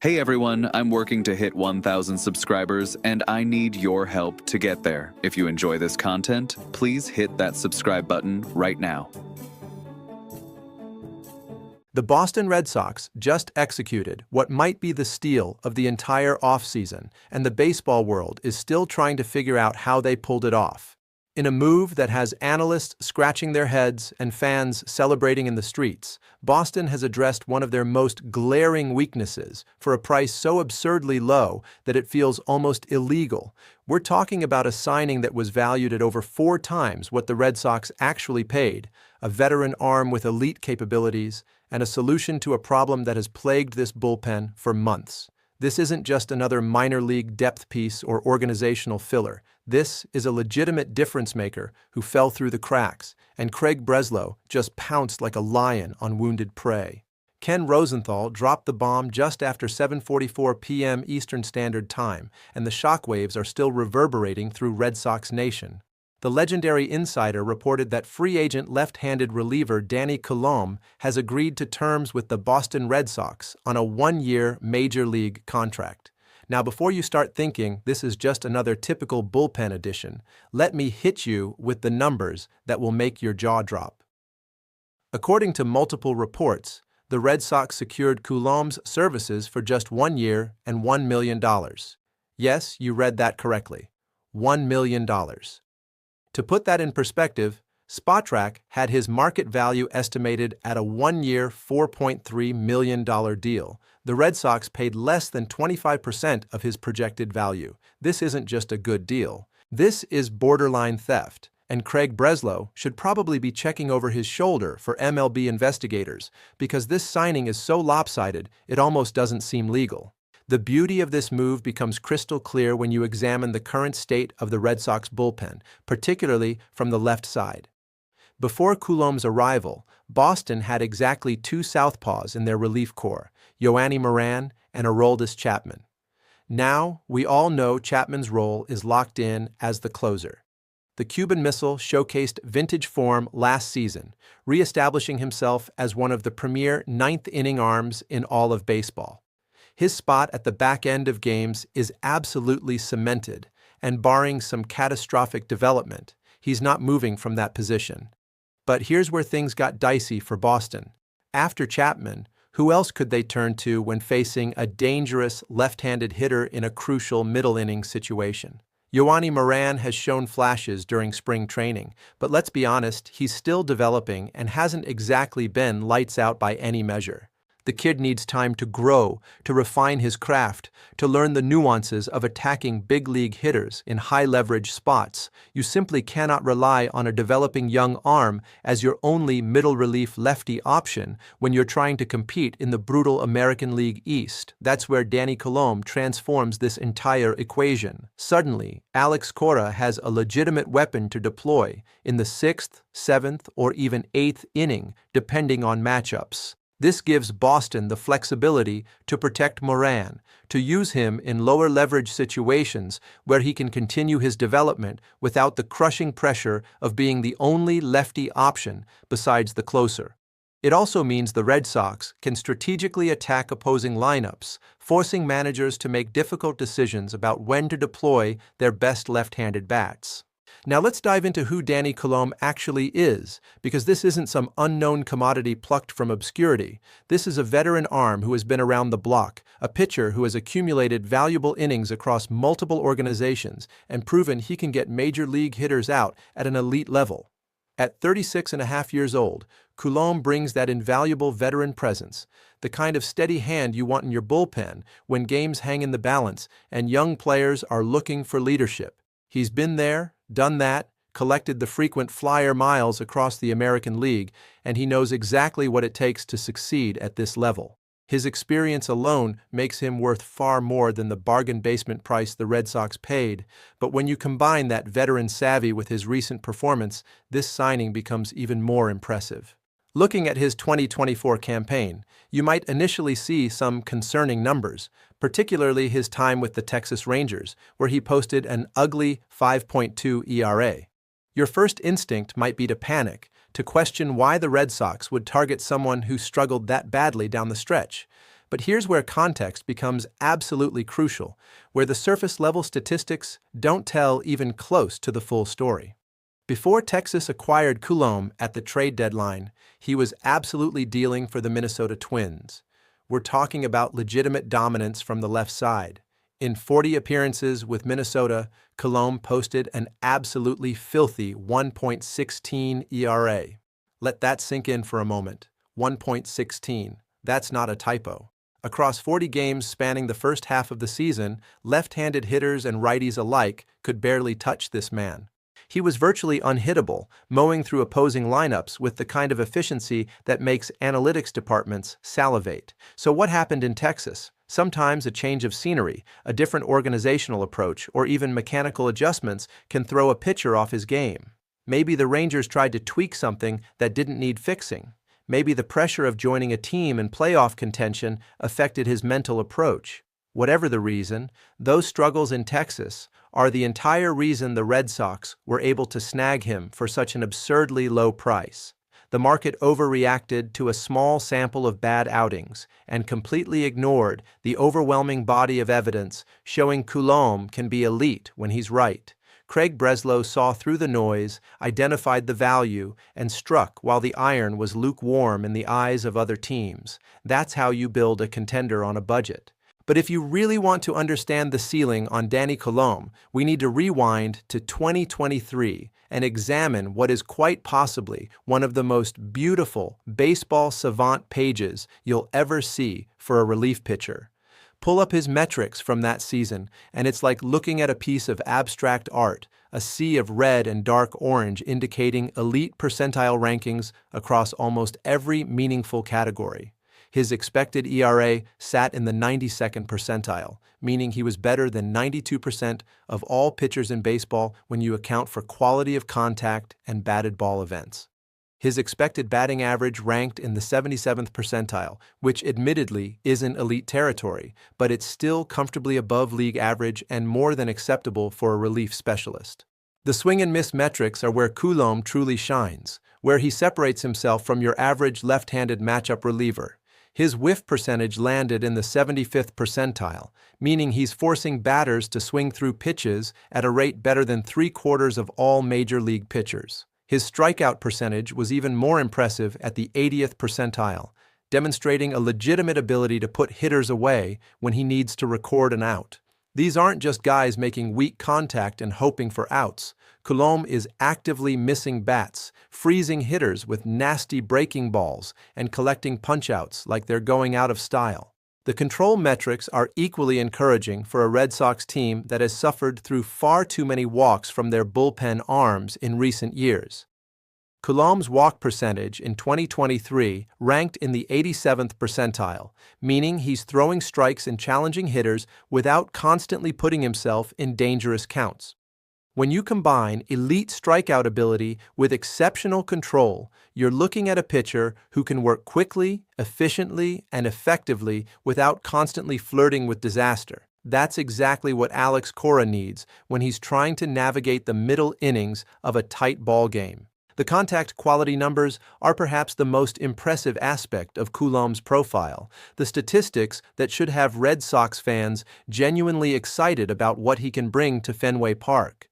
Hey everyone, I'm working to hit 1,000 subscribers and I need your help to get there. If you enjoy this content, please hit that subscribe button right now. The Boston Red Sox just executed what might be the steal of the entire offseason, and the baseball world is still trying to figure out how they pulled it off. In a move that has analysts scratching their heads and fans celebrating in the streets, Boston has addressed one of their most glaring weaknesses for a price so absurdly low that it feels almost illegal. We're talking about a signing that was valued at over 4 times what the Red Sox actually paid, a veteran arm with elite capabilities, and a solution to a problem that has plagued this bullpen for months. This isn't just another minor league depth piece or organizational filler. This is a legitimate difference maker who fell through the cracks, and Craig Breslow just pounced like a lion on wounded prey. Ken Rosenthal dropped the bomb just after 7:44 p.m. Eastern Standard Time, and the shockwaves are still reverberating through Red Sox Nation. The legendary insider reported that free agent left-handed reliever Danny Coulombe has agreed to terms with the Boston Red Sox on a 1-year Major League contract. Now, before you start thinking this is just another typical bullpen addition, let me hit you with the numbers that will make your jaw drop. According to multiple reports, the Red Sox secured Coulombe's services for just 1 year and $1 million. Yes, you read that correctly. $1 million. To put that in perspective, Spotrac had his market value estimated at a 1-year, $4.3 million deal. The Red Sox paid less than 25% of his projected value. This isn't just a good deal. This is borderline theft, and Craig Breslow should probably be checking over his shoulder for MLB investigators because this signing is so lopsided it almost doesn't seem legal. The beauty of this move becomes crystal clear when you examine the current state of the Red Sox bullpen, particularly from the left side. Before Coulombe's arrival, Boston had exactly 2 southpaws in their relief corps, Yoanny Moran and Aroldis Chapman. Now, we all know Chapman's role is locked in as the closer. The Cuban Missile showcased vintage form last season, reestablishing himself as one of the premier ninth-inning arms in all of baseball. His spot at the back end of games is absolutely cemented, and barring some catastrophic development, he's not moving from that position. But here's where things got dicey for Boston. After Chapman, who else could they turn to when facing a dangerous left-handed hitter in a crucial middle-inning situation? Yoanny Moran has shown flashes during spring training, but let's be honest, he's still developing and hasn't exactly been lights out by any measure. The kid needs time to grow, to refine his craft, to learn the nuances of attacking big-league hitters in high-leverage spots. You simply cannot rely on a developing young arm as your only middle-relief lefty option when you're trying to compete in the brutal American League East. That's where Danny Coulombe transforms this entire equation. Suddenly, Alex Cora has a legitimate weapon to deploy in the 6th, 7th, or even 8th inning, depending on matchups. This gives Boston the flexibility to protect Moran, to use him in lower leverage situations where he can continue his development without the crushing pressure of being the only lefty option besides the closer. It also means the Red Sox can strategically attack opposing lineups, forcing managers to make difficult decisions about when to deploy their best left-handed bats. Now let's dive into who Danny Coulombe actually is, because this isn't some unknown commodity plucked from obscurity. This is a veteran arm who has been around the block, a pitcher who has accumulated valuable innings across multiple organizations and proven he can get major league hitters out at an elite level. At 36.5 years old, Coulombe brings that invaluable veteran presence, the kind of steady hand you want in your bullpen when games hang in the balance and young players are looking for leadership. He's been there, done that, collected the frequent flyer miles across the American League, and he knows exactly what it takes to succeed at this level. His experience alone makes him worth far more than the bargain basement price the Red Sox paid, but when you combine that veteran savvy with his recent performance, this signing becomes even more impressive. Looking at his 2024 campaign, you might initially see some concerning numbers, particularly his time with the Texas Rangers, where he posted an ugly 5.2 ERA. Your first instinct might be to panic, to question why the Red Sox would target someone who struggled that badly down the stretch. But here's where context becomes absolutely crucial, where the surface-level statistics don't tell even close to the full story. Before Texas acquired Coulombe at the trade deadline, he was absolutely dealing for the Minnesota Twins. We're talking about legitimate dominance from the left side. In 40 appearances with Minnesota, Coulombe posted an absolutely filthy 1.16 ERA. Let that sink in for a moment. 1.16. That's not a typo. Across 40 games spanning the first half of the season, left-handed hitters and righties alike could barely touch this man. He was virtually unhittable, mowing through opposing lineups with the kind of efficiency that makes analytics departments salivate. So what happened in Texas? Sometimes a change of scenery, a different organizational approach, or even mechanical adjustments can throw a pitcher off his game. Maybe the Rangers tried to tweak something that didn't need fixing. Maybe the pressure of joining a team in playoff contention affected his mental approach. Whatever the reason, those struggles in Texas are the entire reason the Red Sox were able to snag him for such an absurdly low price. The market overreacted to a small sample of bad outings and completely ignored the overwhelming body of evidence showing Coulombe can be elite when he's right. Craig Breslow saw through the noise, identified the value, and struck while the iron was lukewarm in the eyes of other teams. That's how you build a contender on a budget. But if you really want to understand the ceiling on Danny Coulombe, we need to rewind to 2023 and examine what is quite possibly one of the most beautiful baseball savant pages you'll ever see for a relief pitcher. Pull up his metrics from that season, and it's like looking at a piece of abstract art, a sea of red and dark orange indicating elite percentile rankings across almost every meaningful category. His expected ERA sat in the 92nd percentile, meaning he was better than 92% of all pitchers in baseball when you account for quality of contact and batted ball events. His expected batting average ranked in the 77th percentile, which admittedly isn't elite territory, but it's still comfortably above league average and more than acceptable for a relief specialist. The swing and miss metrics are where Coulombe truly shines, where he separates himself from your average left-handed matchup reliever. His whiff percentage landed in the 75th percentile, meaning he's forcing batters to swing through pitches at a rate better than 3/4 of all major league pitchers. His strikeout percentage was even more impressive at the 80th percentile, demonstrating a legitimate ability to put hitters away when he needs to record an out. These aren't just guys making weak contact and hoping for outs. Coulombe is actively missing bats, freezing hitters with nasty breaking balls, and collecting punch-outs like they're going out of style. The control metrics are equally encouraging for a Red Sox team that has suffered through far too many walks from their bullpen arms in recent years. Coulombe's walk percentage in 2023 ranked in the 87th percentile, meaning he's throwing strikes and challenging hitters without constantly putting himself in dangerous counts. When you combine elite strikeout ability with exceptional control, you're looking at a pitcher who can work quickly, efficiently, and effectively without constantly flirting with disaster. That's exactly what Alex Cora needs when he's trying to navigate the middle innings of a tight ball game. The contact quality numbers are perhaps the most impressive aspect of Coulombe's profile, the statistics that should have Red Sox fans genuinely excited about what he can bring to Fenway Park.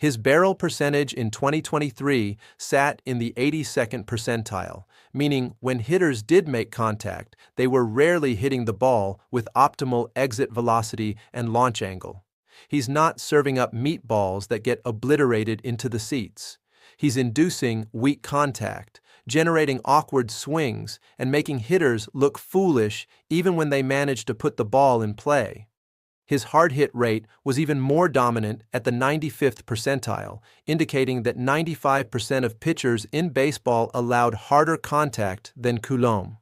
His barrel percentage in 2023 sat in the 82nd percentile, meaning when hitters did make contact, they were rarely hitting the ball with optimal exit velocity and launch angle. He's not serving up meatballs that get obliterated into the seats. He's inducing weak contact, generating awkward swings, and making hitters look foolish even when they manage to put the ball in play. His hard hit rate was even more dominant at the 95th percentile, indicating that 95% of pitchers in baseball allowed harder contact than Coulombe.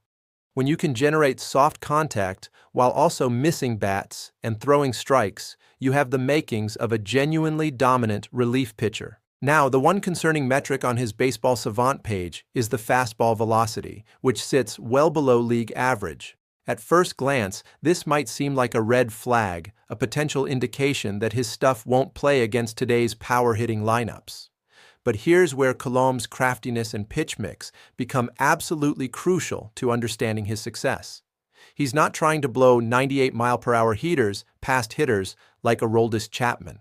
When you can generate soft contact while also missing bats and throwing strikes, you have the makings of a genuinely dominant relief pitcher. Now, the one concerning metric on his Baseball Savant page is the fastball velocity, which sits well below league average. At first glance, this might seem like a red flag, a potential indication that his stuff won't play against today's power-hitting lineups. But here's where Coulombe's craftiness and pitch mix become absolutely crucial to understanding his success. He's not trying to blow 98-mile-per-hour heaters past hitters like Aroldis Chapman.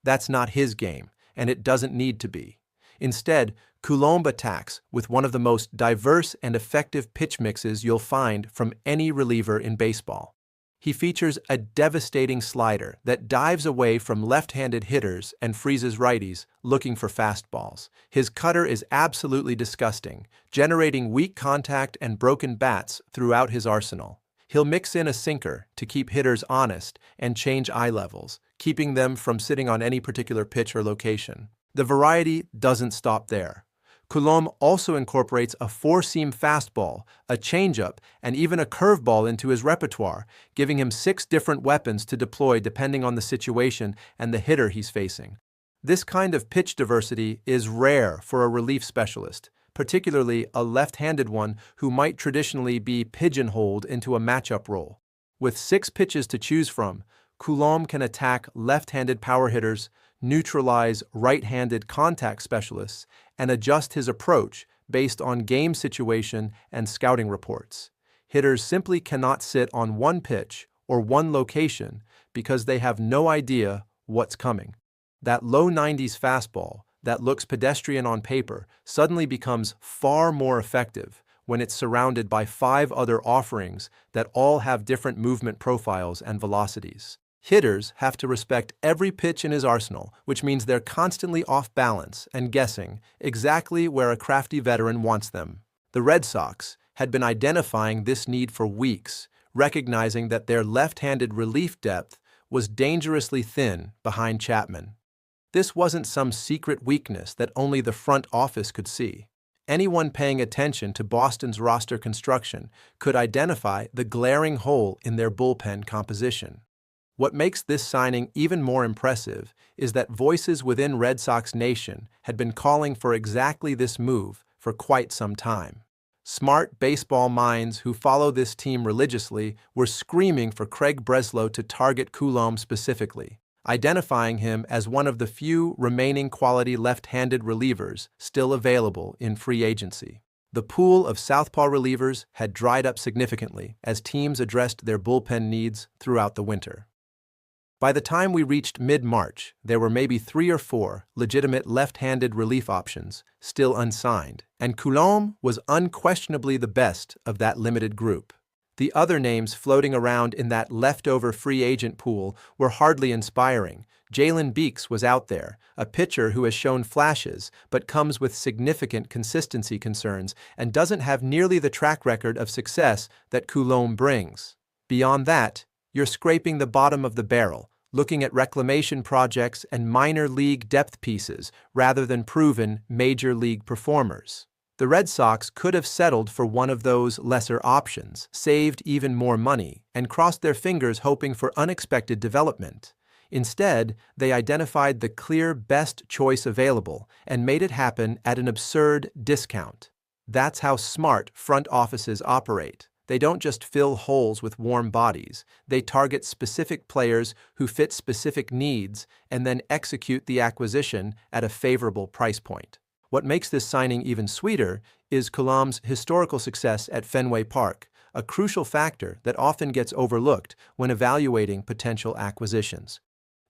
That's not his game, and it doesn't need to be. Instead, Coulombe attacks with one of the most diverse and effective pitch mixes you'll find from any reliever in baseball. He features a devastating slider that dives away from left-handed hitters and freezes righties looking for fastballs. His cutter is absolutely disgusting, generating weak contact and broken bats throughout his arsenal. He'll mix in a sinker to keep hitters honest and change eye levels, keeping them from sitting on any particular pitch or location. The variety doesn't stop there. Coulombe also incorporates a four-seam fastball, a changeup, and even a curveball into his repertoire, giving him 6 different weapons to deploy depending on the situation and the hitter he's facing. This kind of pitch diversity is rare for a relief specialist, particularly a left-handed one who might traditionally be pigeonholed into a matchup role. With 6 pitches to choose from, Coulombe can attack left-handed power hitters, neutralize right-handed contact specialists, and adjust his approach based on game situation and scouting reports. Hitters simply cannot sit on one pitch or one location because they have no idea what's coming. That low 90s fastball that looks pedestrian on paper suddenly becomes far more effective when it's surrounded by 5 other offerings that all have different movement profiles and velocities. Hitters have to respect every pitch in his arsenal, which means they're constantly off balance and guessing exactly where a crafty veteran wants them. The Red Sox had been identifying this need for weeks, recognizing that their left-handed relief depth was dangerously thin behind Chapman. This wasn't some secret weakness that only the front office could see. Anyone paying attention to Boston's roster construction could identify the glaring hole in their bullpen composition. What makes this signing even more impressive is that voices within Red Sox Nation had been calling for exactly this move for quite some time. Smart baseball minds who follow this team religiously were screaming for Craig Breslow to target Coulombe specifically, identifying him as one of the few remaining quality left-handed relievers still available in free agency. The pool of southpaw relievers had dried up significantly as teams addressed their bullpen needs throughout the winter. By the time we reached mid-March, there were maybe 3 or 4 legitimate left-handed relief options still unsigned, and Coulombe was unquestionably the best of that limited group. The other names floating around in that leftover free agent pool were hardly inspiring. Jalen Beeks was out there, a pitcher who has shown flashes but comes with significant consistency concerns and doesn't have nearly the track record of success that Coulombe brings. Beyond that, you're scraping the bottom of the barrel, looking at reclamation projects and minor league depth pieces rather than proven major league performers. The Red Sox could have settled for one of those lesser options, saved even more money, and crossed their fingers hoping for unexpected development. Instead, they identified the clear best choice available and made it happen at an absurd discount. That's how smart front offices operate. They don't just fill holes with warm bodies. They target specific players who fit specific needs and then execute the acquisition at a favorable price point. What makes this signing even sweeter is Coulombe's historical success at Fenway Park, a crucial factor that often gets overlooked when evaluating potential acquisitions.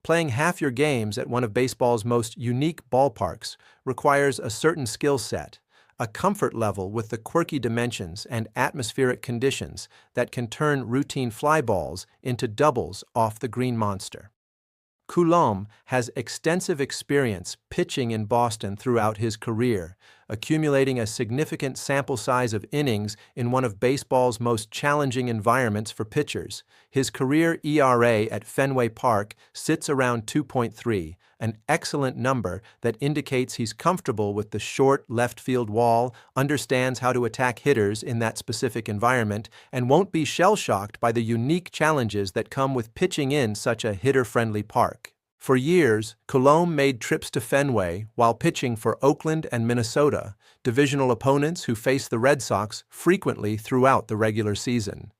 Playing half your games at one of baseball's most unique ballparks requires a certain skill set, a comfort level with the quirky dimensions and atmospheric conditions that can turn routine fly balls into doubles off the green monster. Coulombe has extensive experience pitching in Boston throughout his career, accumulating a significant sample size of innings in one of baseball's most challenging environments for pitchers. His career ERA at Fenway Park sits around 2.3, an excellent number that indicates he's comfortable with the short left field wall, understands how to attack hitters in that specific environment, and won't be shell-shocked by the unique challenges that come with pitching in such a hitter-friendly park. For years, Coulombe made trips to Fenway while pitching for Oakland and Minnesota, divisional opponents who face the Red Sox frequently throughout the regular season.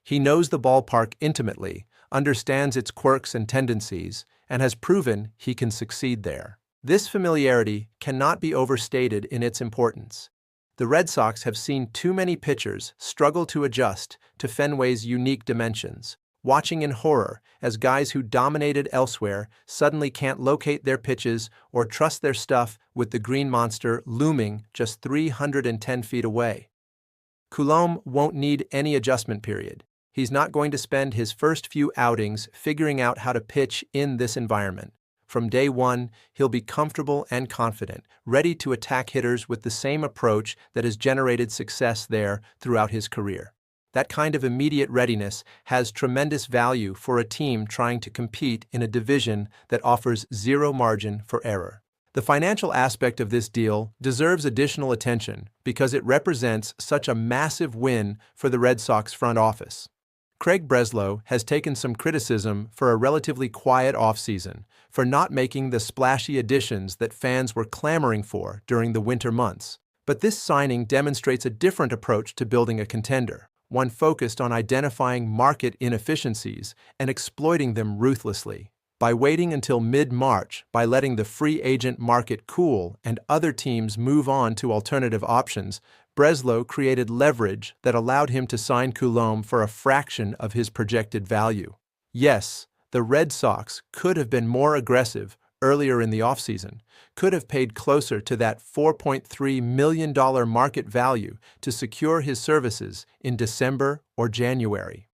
He knows the ballpark intimately, understands its quirks and tendencies, and has proven he can succeed there. This familiarity cannot be overstated in its importance. The Red Sox have seen too many pitchers struggle to adjust to Fenway's unique dimensions, watching in horror as guys who dominated elsewhere suddenly can't locate their pitches or trust their stuff with the green monster looming just 310 feet away. Coulombe won't need any adjustment period. He's not going to spend his first few outings figuring out how to pitch in this environment. From day one, he'll be comfortable and confident, ready to attack hitters with the same approach that has generated success there throughout his career. That kind of immediate readiness has tremendous value for a team trying to compete in a division that offers zero margin for error. The financial aspect of this deal deserves additional attention because it represents such a massive win for the Red Sox front office. Craig Breslow has taken some criticism for a relatively quiet offseason, for not making the splashy additions that fans were clamoring for during the winter months. But this signing demonstrates a different approach to building a contender, one focused on identifying market inefficiencies and exploiting them ruthlessly. By waiting until mid-March, by letting the free agent market cool and other teams move on to alternative options, Breslow created leverage that allowed him to sign Coulombe for a fraction of his projected value. Yes, the Red Sox could have been more aggressive earlier in the offseason, could have paid closer to that $4.3 million market value to secure his services in December or January.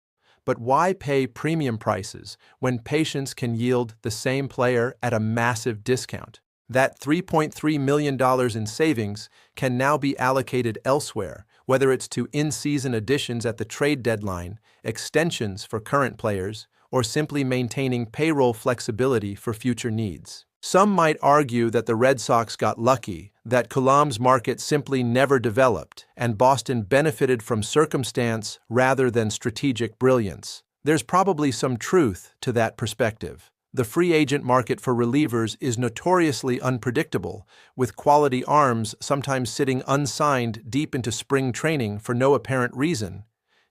But why pay premium prices when patience can yield the same player at a massive discount? That $3.3 million in savings can now be allocated elsewhere, whether it's to in-season additions at the trade deadline, extensions for current players, or simply maintaining payroll flexibility for future needs. Some might argue that the Red Sox got lucky, that Coulombe's market simply never developed, and Boston benefited from circumstance rather than strategic brilliance. There's probably some truth to that perspective. The free agent market for relievers is notoriously unpredictable, with quality arms sometimes sitting unsigned deep into spring training for no apparent reason.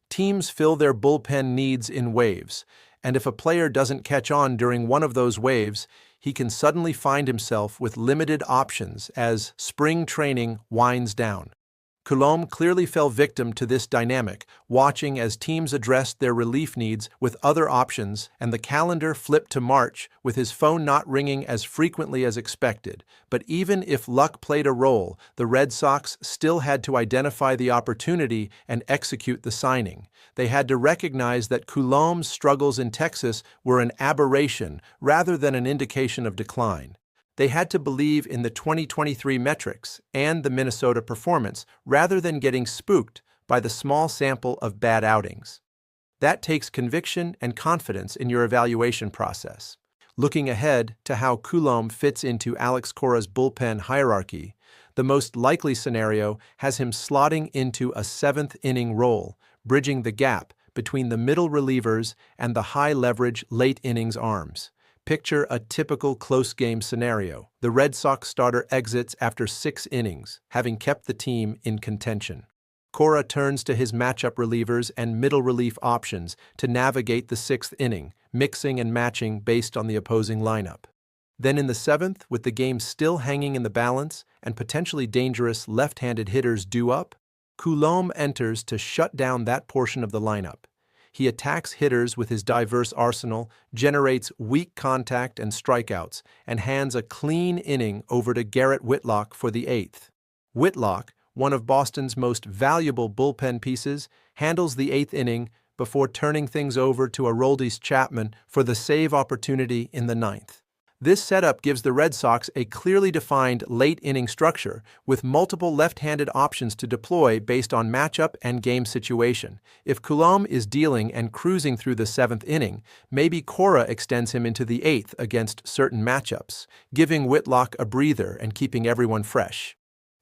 Teams fill their bullpen needs in waves, and if a player doesn't catch on during one of those waves, he can suddenly find himself with limited options as spring training winds down. Coulombe clearly fell victim to this dynamic, watching as teams addressed their relief needs with other options and the calendar flipped to March with his phone not ringing as frequently as expected. But even if luck played a role, the Red Sox still had to identify the opportunity and execute the signing. They had to recognize that Coulombe's struggles in Texas were an aberration rather than an indication of decline. They had to believe in the 2023 metrics and the Minnesota performance rather than getting spooked by the small sample of bad outings. That takes conviction and confidence in your evaluation process. Looking ahead to how Coulombe fits into Alex Cora's bullpen hierarchy, the most likely scenario has him slotting into a seventh-inning role, bridging the gap between the middle relievers and the high-leverage late-innings arms. Picture a typical close-game scenario. The Red Sox starter exits after 6 innings, having kept the team in contention. Cora turns to his matchup relievers and middle relief options to navigate the 6th inning, mixing and matching based on the opposing lineup. Then in the 7th, with the game still hanging in the balance and potentially dangerous left-handed hitters due up, Coulombe enters to shut down that portion of the lineup. He attacks hitters with his diverse arsenal, generates weak contact and strikeouts, and hands a clean inning over to Garrett Whitlock for the 8th. Whitlock, one of Boston's most valuable bullpen pieces, handles the 8th inning before turning things over to Aroldis Chapman for the save opportunity in the 9th. This setup gives the Red Sox a clearly defined late-inning structure with multiple left-handed options to deploy based on matchup and game situation. If Coulombe is dealing and cruising through the 7th inning, maybe Cora extends him into the 8th against certain matchups, giving Whitlock a breather and keeping everyone fresh.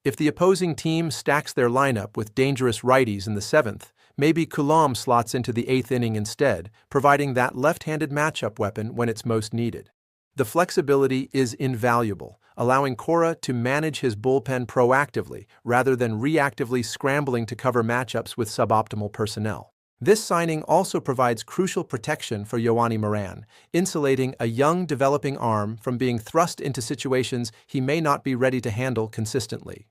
If the opposing team stacks their lineup with dangerous righties in the 7th, maybe Coulombe slots into the 8th inning instead, providing that left-handed matchup weapon when it's most needed. The flexibility is invaluable, allowing Cora to manage his bullpen proactively rather than reactively scrambling to cover matchups with suboptimal personnel. This signing also provides crucial protection for Yoani Moran, insulating a young developing arm from being thrust into situations he may not be ready to handle consistently.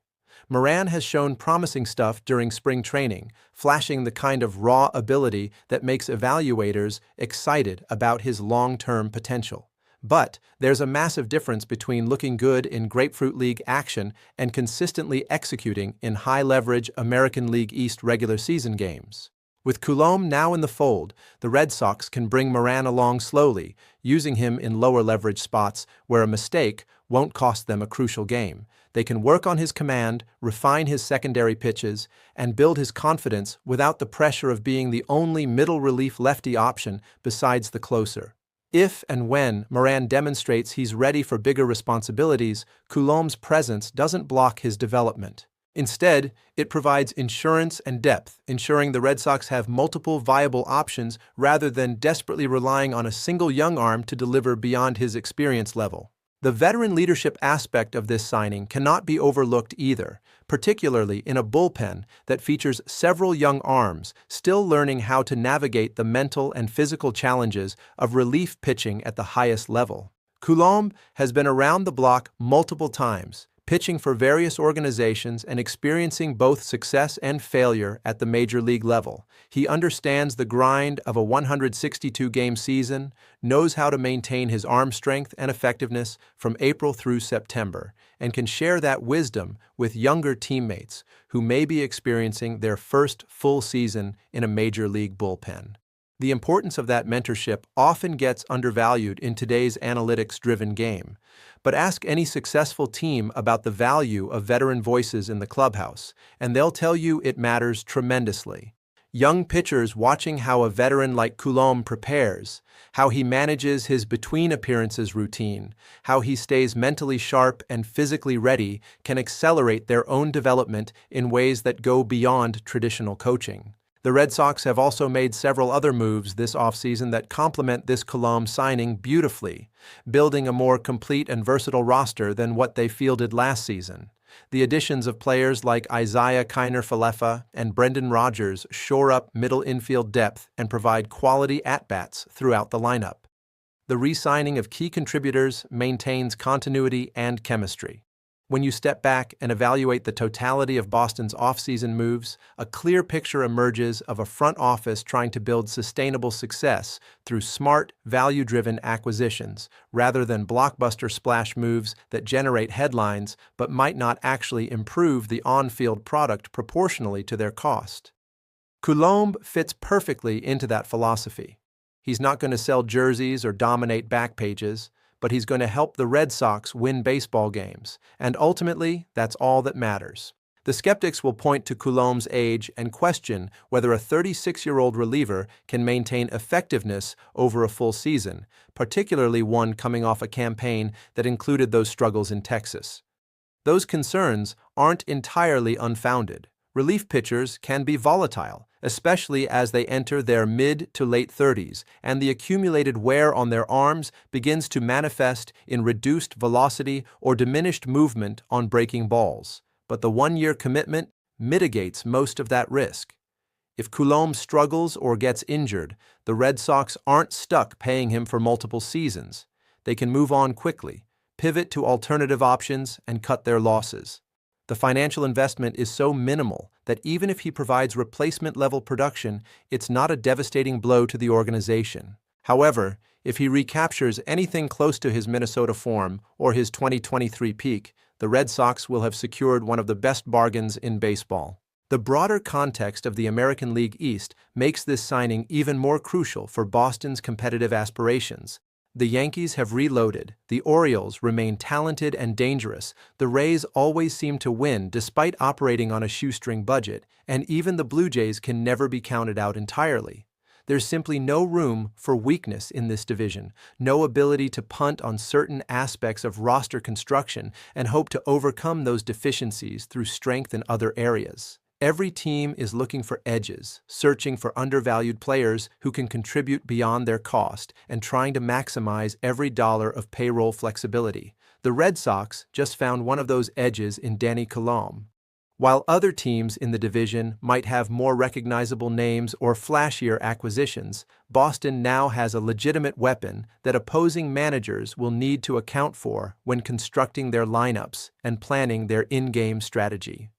Moran has shown promising stuff during spring training, flashing the kind of raw ability that makes evaluators excited about his long-term potential. But there's a massive difference between looking good in Grapefruit League action and consistently executing in high-leverage American League East regular season games. With Coulombe now in the fold, the Red Sox can bring Moran along slowly, using him in lower leverage spots where a mistake won't cost them a crucial game. They can work on his command, refine his secondary pitches, and build his confidence without the pressure of being the only middle relief lefty option besides the closer. If and when Moran demonstrates he's ready for bigger responsibilities, Coulombe's presence doesn't block his development. Instead, it provides insurance and depth, ensuring the Red Sox have multiple viable options rather than desperately relying on a single young arm to deliver beyond his experience level. The veteran leadership aspect of this signing cannot be overlooked either, particularly in a bullpen that features several young arms still learning how to navigate the mental and physical challenges of relief pitching at the highest level. Coulombe has been around the block multiple times, pitching for various organizations and experiencing both success and failure at the major league level. He understands the grind of a 162-game season, knows how to maintain his arm strength and effectiveness from April through September, and can share that wisdom with younger teammates who may be experiencing their first full season in a major league bullpen. The importance of that mentorship often gets undervalued in today's analytics-driven game. But ask any successful team about the value of veteran voices in the clubhouse, and they'll tell you it matters tremendously. Young pitchers watching how a veteran like Coulombe prepares, how he manages his between-appearances routine, how he stays mentally sharp and physically ready can accelerate their own development in ways that go beyond traditional coaching. The Red Sox have also made several other moves this offseason that complement this Coulombe signing beautifully, building a more complete and versatile roster than what they fielded last season. The additions of players like Isiah Kiner-Falefa and Brendan Rodgers shore up middle infield depth and provide quality at-bats throughout the lineup. The re-signing of key contributors maintains continuity and chemistry. When you step back and evaluate the totality of Boston's offseason moves, a clear picture emerges of a front office trying to build sustainable success through smart, value-driven acquisitions, rather than blockbuster splash moves that generate headlines but might not actually improve the on-field product proportionally to their cost. Coulombe fits perfectly into that philosophy. He's not going to sell jerseys or dominate back pages, but he's going to help the Red Sox win baseball games, and ultimately, that's all that matters. The skeptics will point to Coulombe's age and question whether a 36-year-old reliever can maintain effectiveness over a full season, particularly one coming off a campaign that included those struggles in Texas. Those concerns aren't entirely unfounded. Relief pitchers can be volatile, especially as they enter their mid to late 30s, and the accumulated wear on their arms begins to manifest in reduced velocity or diminished movement on breaking balls. But the one-year commitment mitigates most of that risk. If Coulombe struggles or gets injured, the Red Sox aren't stuck paying him for multiple seasons. They can move on quickly, pivot to alternative options, and cut their losses. The financial investment is so minimal that even if he provides replacement-level production, it's not a devastating blow to the organization. However, if he recaptures anything close to his Minnesota form or his 2023 peak, the Red Sox will have secured one of the best bargains in baseball. The broader context of the American League East makes this signing even more crucial for Boston's competitive aspirations. The Yankees have reloaded, the Orioles remain talented and dangerous, the Rays always seem to win despite operating on a shoestring budget, and even the Blue Jays can never be counted out entirely. There's simply no room for weakness in this division, no ability to punt on certain aspects of roster construction and hope to overcome those deficiencies through strength in other areas. Every team is looking for edges, searching for undervalued players who can contribute beyond their cost, and trying to maximize every dollar of payroll flexibility. The Red Sox just found one of those edges in Danny Coulombe. While other teams in the division might have more recognizable names or flashier acquisitions, Boston now has a legitimate weapon that opposing managers will need to account for when constructing their lineups and planning their in-game strategy.